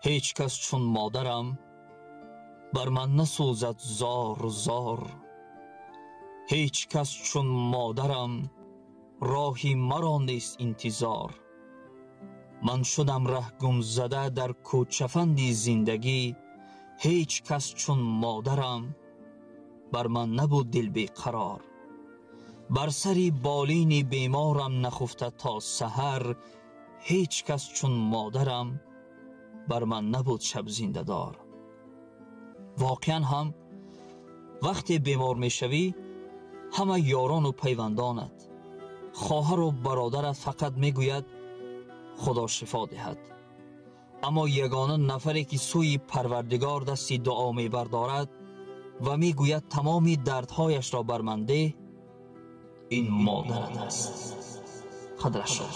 هیچ کس چون مادرم بر من نسوزد زار زار. هیچ کس چون مادرم راهی مرا نیست انتظار. من شدم ره گم زده در کوچفندی زندگی. هیچ کس چون مادرم بر من نبود دل بیقرار. بر سری بالین بیمارم نخفته تا سحر. هیچ کس چون مادرم بر من نبود شب زنده دار. واقعا هم وقتی بیمار می شوی همه یاران و پیوندانت، خواهر و برادرت فقط می گوید خدا شفا دهد، اما یگانه نفری که سوی پروردگار دستی دعا می بردارد و می گوید تمامی دردهایش را بر من ده، این مادرت است. قدرش را